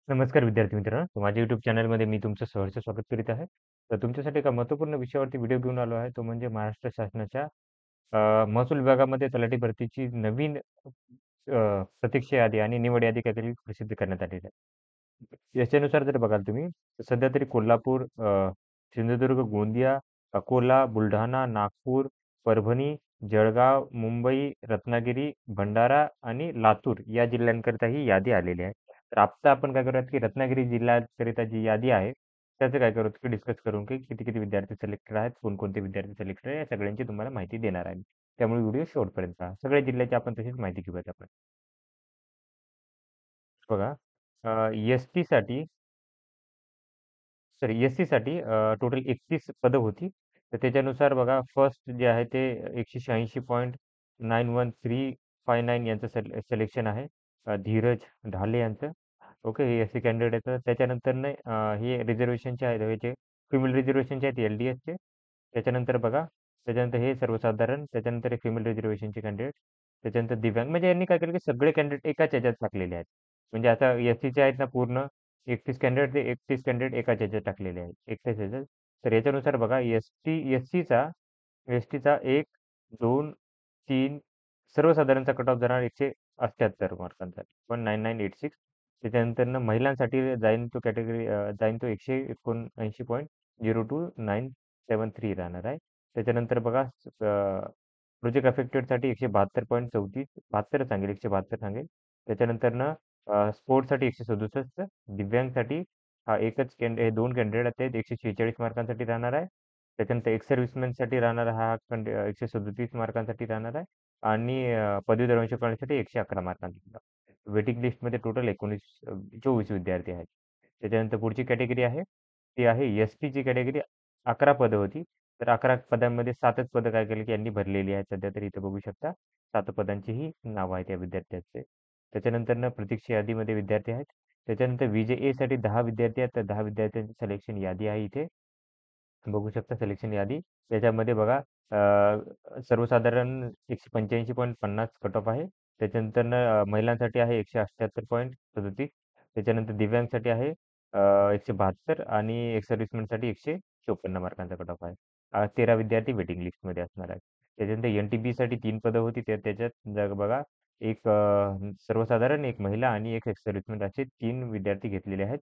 नमस्कार विद्यार्थी मित्रांनो. माझ्या YouTube चॅनलमध्ये मी तुमचं सहर्ष स्वागत करीत आहे. तर तुमच्यासाठी एका महत्त्वपूर्ण विषयावरती व्हिडिओ घेऊन आलो आहे. तो म्हणजे महाराष्ट्र शासनाच्या महसूल विभागामध्ये तलाठी भरतीची नवीन प्रतीक्षा यादी आणि निवड यादी काहीतरी प्रसिद्ध करण्यात आलेली आहे. याच्यानुसार जर बघाल तुम्ही, तर सध्या तरी कोल्हापूर, सिंधुदुर्ग, गोंदिया, अकोला, बुलढाणा, नागपूर, परभणी, जळगाव, मुंबई, रत्नागिरी, भंडारा आणि लातूर या जिल्ह्यांकरिता ही यादी आलेली आहे. तर आत्ता आपण काय करूयात, की रत्नागिरी जिल्ह्याकरिता जी यादी आहे, त्याचं काय करू, की डिस्कस करून की किती-किती विद्यार्थी सिलेक्टेड आहेत, कोणकोणते विद्यार्थी सिलेक्टेड आहे, या सगळ्यांची तुम्हाला माहिती देणार आहे. त्यामुळे व्हिडिओ शेवटपर्यंत पहा. सगळ्या जिल्ह्याची आपण तशीच माहिती घेऊयात आपण. बघा, एस-टीसाठी सॉरी एस-सीसाठी टोटल 31 पदं होती. तर त्याच्यानुसार बघा फर्स्ट जे आहे ते 186.91359 यांचं सिलेक्शन आहे. धीरज ढाले यांचं. ओके, हे एस-सी कॅन्डिडेट आहेत. त्याच्यानंतर नाही हे रिझर्व्हेशनचे आहेत ह्याचे फिमेल रिझर्व्हेशनचे आहेत एल-डी-एसचे. त्याच्यानंतर बघा, त्याच्यानंतर हे सर्वसाधारण, त्याच्यानंतर हे फिमेल रिझर्व्हेशनचे कॅन्डिडेट, त्याच्यानंतर दिव्यांग. म्हणजे यांनी काय केलं की सगळे कॅन्डिडेट एकाच ह्याच्यात टाकलेले आहेत. म्हणजे आता एस-सीचे आहेत ना पूर्ण 31 कॅन्डिडेट, ते 31 कॅन्डिडेट एकाच ह्याच्यात टाकलेले आहेत. एकाच ह्याच्यात. तर याच्यानुसार बघा एस-टीचा 1, 2, 3 सर्वसाधारणचा कट ऑफ जाणार 178 मार्कांचा. 19986. त्याच्यानंतर महिलांसाठी जाईन तो 179.0297 राहणार आहे. त्याच्यानंतर बघा प्रोजेक्ट अफेक्टेडसाठी 172.34 72 सांगेल, 172 सांगेल. त्याच्यानंतर स्पोर्ट्ससाठी 167, दिव्यांगसाठी हा एकच हे 2 कॅन्डिडेट आहेत 146 मार्कांसाठी राहणार आहे. त्याच्यानंतर एक्स सर्व्हिसमॅनसाठी राहणार हा 137 मार्कांसाठी राहणार आहे आणि पदवीधर अंशकालासाठी 111 मार्कांसाठी. वेटिंग लिस्टमध्ये टोटल 24 विद्यार्थी आहेत. त्याच्यानंतर पुढची कॅटेगरी आहे, ती आहे एस-टीची कॅटेगरी. 11 पदं होती. तर 11 पदांमध्ये 7च पदं काय केली की यांनी भरलेली आहेत. सध्या तरी इथं बघू शकता. 7 पदांचीही नावं आहेत या विद्यार्थ्यांचे. त्याच्यानंतर प्रतीक्षा यादीमध्ये विद्यार्थी आहेत. त्याच्यानंतर व्ही-जे-एसाठी 10 विद्यार्थी आहेत. तर 10 विद्यार्थ्यांची सिलेक्शन यादी आहे इथे. बघू शकता सिलेक्शन यादी. त्याच्यामध्ये बघा सर्वसाधारण 185.50 कट ऑफ आहे. त्याच्यानंतर महिलांसाठी आहे 178.37. त्याच्यानंतर दिव्यांगसाठी आहे 172 आणि एक्स सर्व्हिसमॅनसाठी 154 मार्कांचा कट ऑफ आहे. 13 विद्यार्थी वेटिंग लिस्टमध्ये असणार आहेत. त्याच्यानंतर एन-टी-बीसाठी 3 पदं होती. त्याच्यात बघा एक सर्वसाधारण, एक महिला आणि एक एक्स सर्व्हिसमॅन असे 3 विद्यार्थी घेतलेले आहेत.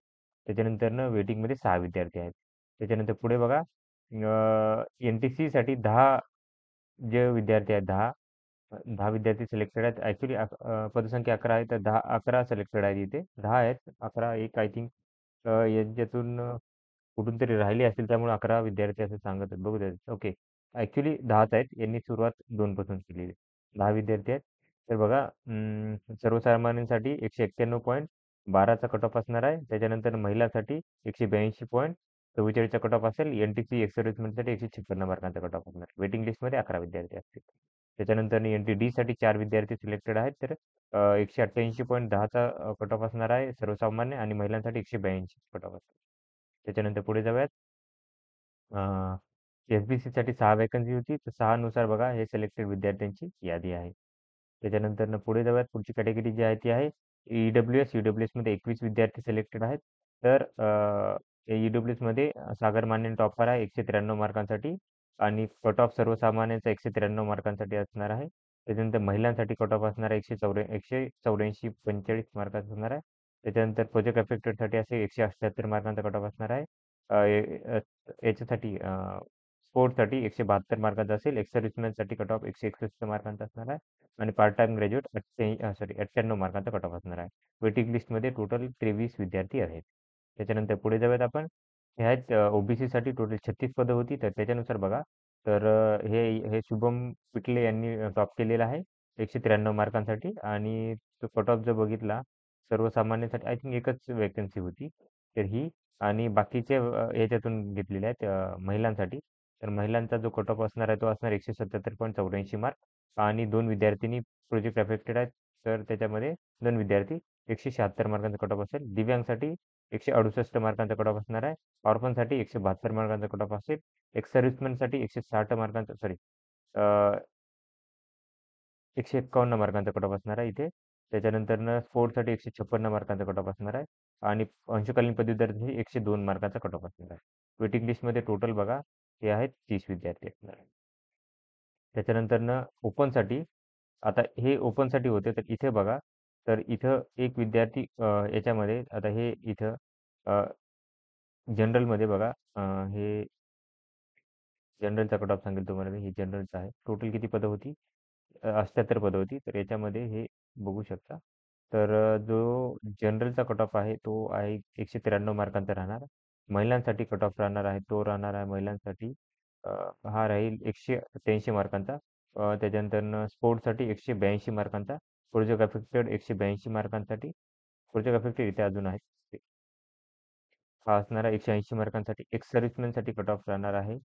त्याच्यानंतर वेटिंगमध्ये 6 विद्यार्थी आहेत. त्याच्यानंतर पुढे बघा एन-टी-सीसाठी 10 जे विद्यार्थी आहेत 10 विद्यार्थी सिलेक्टेड आहेत. ॲक्चुअली पदसंख्या 11 आहे, तर 11 सिलेक्टेड आहेत इथे. 10 आहेत. 11 एक आय थिंक यांच्यातून कुठून तरी राहिले असतील, त्यामुळे 11 विद्यार्थी असं सांगत आहेत. बघू द्या. ओके. ॲक्चुअली 10च आहेत. यांनी सुरुवात 2 पासून केलेली आहे. 10 विद्यार्थी आहेत. तर बघा सर्वसामान्यांसाठी 191.12चा कट ऑफ असणार आहे. त्याच्यानंतर महिलांसाठी 182.44चा कट ऑफ असेल. एन-टी-सी एक्स सर्व्हिसमॅनसाठी 156 मार्कांचा कट ऑफ असणार. वेटिंग लिस्टमध्ये 11 विद्यार्थी असतील. त्याच्यानंतर एन-टी-डीसाठी 4 विद्यार्थी सिलेक्टेड आहेत. तर 188.10चा कट ऑफ असणार आहे सर्वसामान्य आणि महिलांसाठी 182 कट ऑफ असणार. त्याच्यानंतर पुढे जाऊयात. एस-बी-सीसाठी 6 व्हॅकन्सी होती. तर 6 नुसार बघा हे सिलेक्टेड विद्यार्थ्यांची यादी आहे. त्याच्यानंतर पुढे जाऊयात. पुढची कॅटेगरी जी आहे ती आहे ई-डब्ल्यू-एस. ई-डब्ल्यू-एसमध्ये 21 विद्यार्थी सिलेक्टेड आहेत. तर ई-डब्ल्यू-एसमध्ये सागर मान्य टॉपर आहे 193 मार्कांसाठी आणि कट ऑफ सर्वसामान्यांचा 193 मार्कांसाठी असणार आहे. त्याच्यानंतर महिलांसाठी कट ऑफ असणार आहे 184-45 मार्कांचा असणार आहे. त्याच्यानंतर प्रोजेक्ट अफेक्टेडसाठी असे 178 मार्कांचा कट ऑफ असणार आहे. याच्यासाठी स्पोर्ट्ससाठी 172 मार्कांचा असेल. एक्स सर्व्हिसमॅनसाठी कट ऑफ 161 मार्कांचा असणार आहे आणि पार्ट टाइम ग्रॅज्युएट 98 मार्कांचा कट ऑफ असणार आहे. वेटिंग लिस्टमध्ये टोटल 23 विद्यार्थी आहेत. त्याच्यानंतर पुढे जाऊयात आपण. ह्यात ओबीसीसाठी टोटल 36 पदं होती. तर त्याच्यानुसार बघा, तर हे हे शुभम पिटले यांनी टॉप केलेलं आहे 193 मार्कांसाठी आणि तो कट ऑफ जर बघितला सर्वसामान्यांसाठी आय थिंक एकच वेकन्सी होती. तर ही आणि बाकीचे याच्यातून घेतलेले आहेत महिलांसाठी. तर महिलांचा जो कट ऑफ असणार आहे तो असणार 177.84 मार्क आणि 2 विद्यार्थिनी प्रोजेक्ट अफेक्टेड आहेत. तर त्याच्यामध्ये 2 विद्यार्थी 176 मार्कांचा कट ऑफ असेल. दिव्यांगसाठी 168 मार्कांचा कट ऑफ असणार आहे. ऑर्फनसाठी 172 मार्कांचा कट ऑफ असेल. एक्स सर्व्हिसमॅनसाठी 160 मार्कांचा सॉरी 151 मार्कांचा कट ऑफ असणार आहे इथे. त्याच्यानंतरनं स्पोर्ट्ससाठी 156 मार्कांचा कट ऑफ असणार आहे आणि अंशकालीन पदवीधरसाठी 102 मार्कांचा कट ऑफ असणार आहे. वेटिंग लिस्टमध्ये टोटल बघा हे आहेत 30 विद्यार्थी असणार आहे. त्याच्यानंतरनं ओपनसाठी आता हे ओपनसाठी होते तर इथे बघा तर इथं एक विद्यार्थी याच्यामध्ये आता हे इथं जनरलमध्ये बघा हे जनरलचा कट ऑफ सांगेल तुम्हाला मी. ही जनरलचा आहे. टोटल किती पदं होती? 78 पदं होती. तर याच्यामध्ये हे बघू शकता. तर जो जनरलचा कट ऑफ आहे तो आहे 193 मार्कांचा राहणार. महिलांसाठी कट ऑफ राहणार आहे तो राहणार आहे महिलांसाठी अ, हा राहील 183 मार्कांचा. त्याच्यानंतर स्पोर्ट्ससाठी 182 मार्कांचा. प्रोजेक्ट अफेक्टेड 182 मार्कांसाठी. प्रोजेक्ट अफेक्टेड इथे अजून आहेत. हा असणारा 180 मार्कांसाठी. एक्स सर्व्हिसमॅनसाठी कट ऑफ राहणार आहे.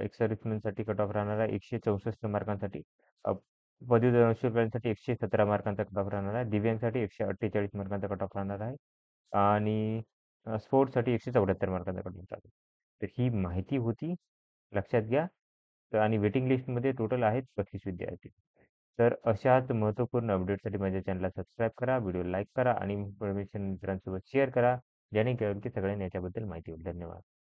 एक्स सर्व्हिसमॅनसाठी कट ऑफ राहणार आहे 164 मार्कांसाठी. अ, पदवीधर अंशकालीनसाठी 117 मार्कांचा कट ऑफ राहणार आहे. दिव्यांगसाठी 148 मार्कांचा कट ऑफ राहणार आहे. आणि स्पोर्ट्ससाठी 174 मार्कांचा कट ऑफ राहणार. तर ही माहिती होती, लक्षात घ्या. तर आणि वेटिंग लिस्टमध्ये टोटल आहेत 35 विद्यार्थी. तर अशाच महत्त्वपूर्ण अपडेटसाठी माझ्या चॅनलला सबस्क्राईब करा, व्हिडिओ लाईक करा आणि इन्फॉर्मेशन मित्रांसोबत शेअर करा. जेणेकरून की सगळ्यांना याच्याबद्दल माहिती होईल. धन्यवाद.